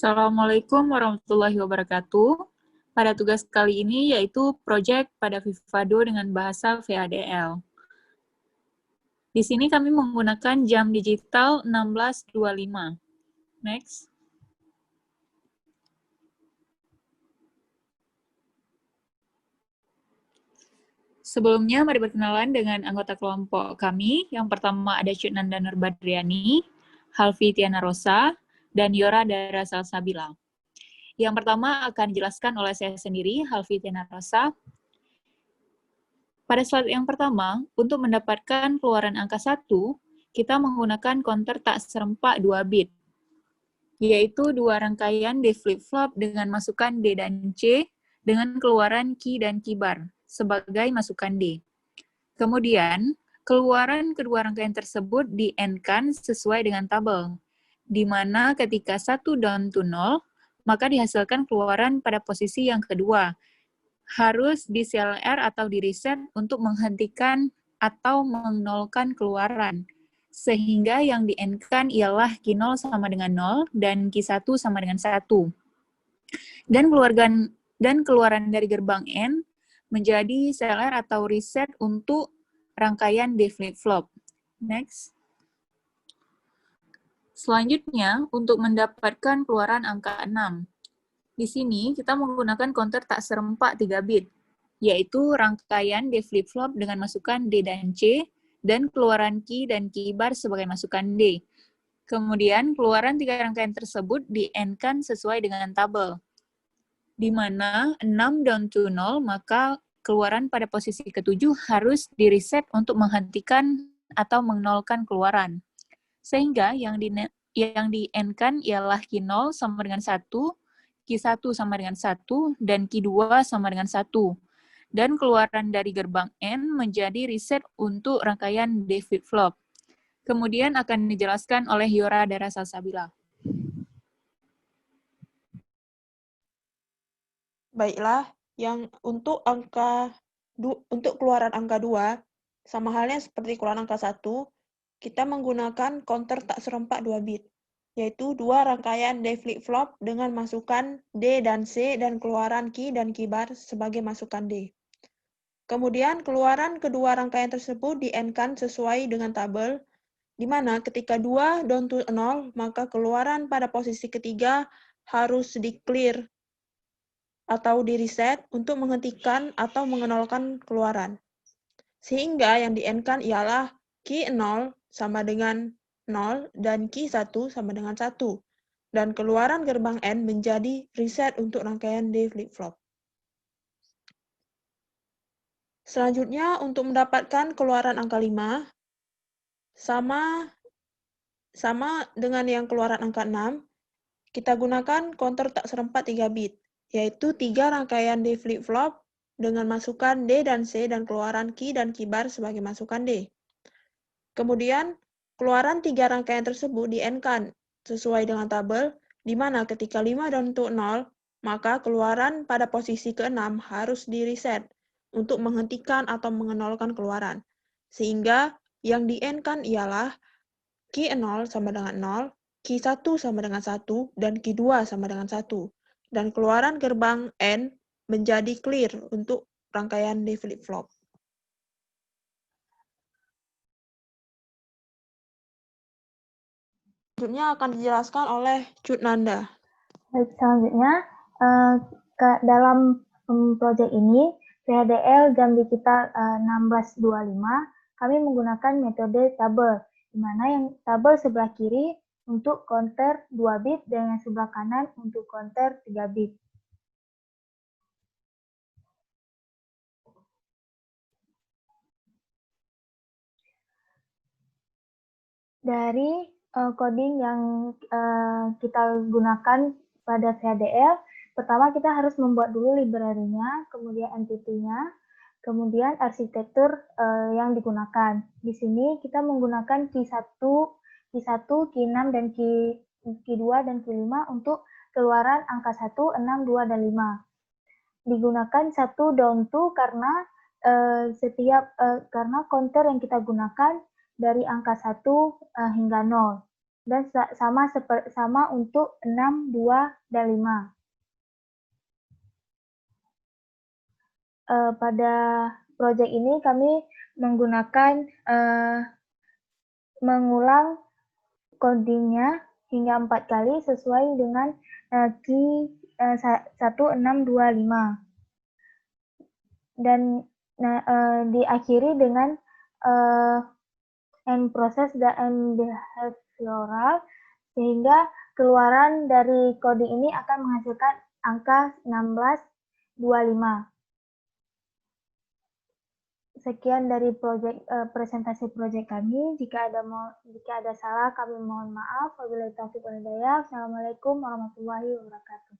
Assalamualaikum warahmatullahi wabarakatuh. Pada tugas kali ini yaitu proyek pada Vivado dengan bahasa VADL. Di sini kami menggunakan jam digital 16.25. Next. Sebelumnya, mari berkenalan dengan anggota kelompok kami. Yang pertama ada Cutnanda Nurbadriani, Halvi Tiana Rosa, dan Yora Dara Salsabila. Yang pertama akan dijelaskan oleh saya sendiri, Halvi Tiana Rosa. Pada slide yang pertama, untuk mendapatkan keluaran angka 1, kita menggunakan counter tak serempak 2 bit, yaitu dua rangkaian D flip-flop dengan masukan D dan C, dengan keluaran key dan key bar sebagai masukan D. Kemudian, keluaran kedua rangkaian tersebut di-AND-kan sesuai dengan tabel, di mana ketika 1 down to 0, maka dihasilkan keluaran pada posisi yang kedua, harus di CLR atau di reset untuk menghentikan atau menolkan keluaran. Sehingga yang di-AND-kan ialah Q0 sama dengan 0 dan Q1 sama dengan 1. Dan keluaran dari gerbang N menjadi CLR atau reset untuk rangkaian D flip-flop. Next. Selanjutnya, untuk mendapatkan keluaran angka 6. Di sini, kita menggunakan counter tak serempak 3 bit, yaitu rangkaian D flip-flop dengan masukan D dan C, dan keluaran key dan key bar sebagai masukan D. Kemudian, keluaran 3 rangkaian tersebut di-AND-kan sesuai dengan tabel, di mana 6 down to 0, maka keluaran pada posisi ke-7 harus di-reset untuk menghentikan atau menolkan keluaran. Sehingga yang di-AND-kan ialah Q0 sama dengan 1, Q1 sama dengan 1, dan Q2 sama dengan 1. Dan keluaran dari gerbang N menjadi reset untuk rangkaian D flip-flop. Kemudian akan dijelaskan oleh Yora Dara Salsabila. Baiklah, yang untuk keluaran angka 2, sama halnya seperti keluaran angka 1, kita menggunakan counter tak serempak 2 bit, yaitu dua rangkaian D flip-flop dengan masukan D dan C dan keluaran key dan key bar sebagai masukan D. Kemudian keluaran kedua rangkaian tersebut di-AND-kan sesuai dengan tabel, di mana ketika 2 down to 0, maka keluaran pada posisi ketiga harus di-clear atau di-reset untuk menghentikan atau mengenolkan keluaran. Sehingga yang di-AND-kan ialah key 0 sama dengan 0 dan key 1 sama dengan 1. Dan keluaran gerbang N menjadi reset untuk rangkaian D flip-flop. Selanjutnya, untuk mendapatkan keluaran angka 5, sama dengan yang keluaran angka 6, kita gunakan counter tak serempak 3 bit, yaitu 3 rangkaian D flip-flop dengan masukan D dan C dan keluaran key dan key bar sebagai masukan D. Kemudian, keluaran 3 rangkaian tersebut di-AND-kan sesuai dengan tabel, di mana ketika 5 down to 0, maka keluaran pada posisi ke-6 harus di-reset untuk menghentikan atau mengenolkan keluaran. Sehingga yang di-AND-kan ialah Q0 sama dengan 0, Q1 sama dengan 1, dan Q2 sama dengan 1. Dan keluaran gerbang N menjadi clear untuk rangkaian D flip-flop. Selanjutnya akan dijelaskan oleh Cutnanda. Baik, selanjutnya dalam proyek ini VHDL jam digital 16.25 kami menggunakan metode tabel, di mana yang tabel sebelah kiri untuk counter 2 bit dan yang sebelah kanan untuk counter 3 bit. Dari coding yang kita gunakan pada VHDL, pertama kita harus membuat dulu library-nya, kemudian entity-nya, kemudian arsitektur yang digunakan. Di sini kita menggunakan Q1, Q6, dan Q2 dan Q5 untuk keluaran angka 1, 6, 2, dan 5. Digunakan 1 down to karena karena counter yang kita gunakan dari angka 1 hingga 0. dan sama untuk 6, 2, dan 5. Pada proyek ini kami menggunakan mengulang codingnya hingga 4 kali sesuai dengan key 1625 dan diakhiri dengan end process dan behavioral sehingga keluaran dari coding ini akan menghasilkan angka 1625. Sekian dari presentasi proyek kami. Jika ada salah, kami mohon maaf. Wabillahi taufiq wal hidayah. Assalamualaikum warahmatullahi wabarakatuh.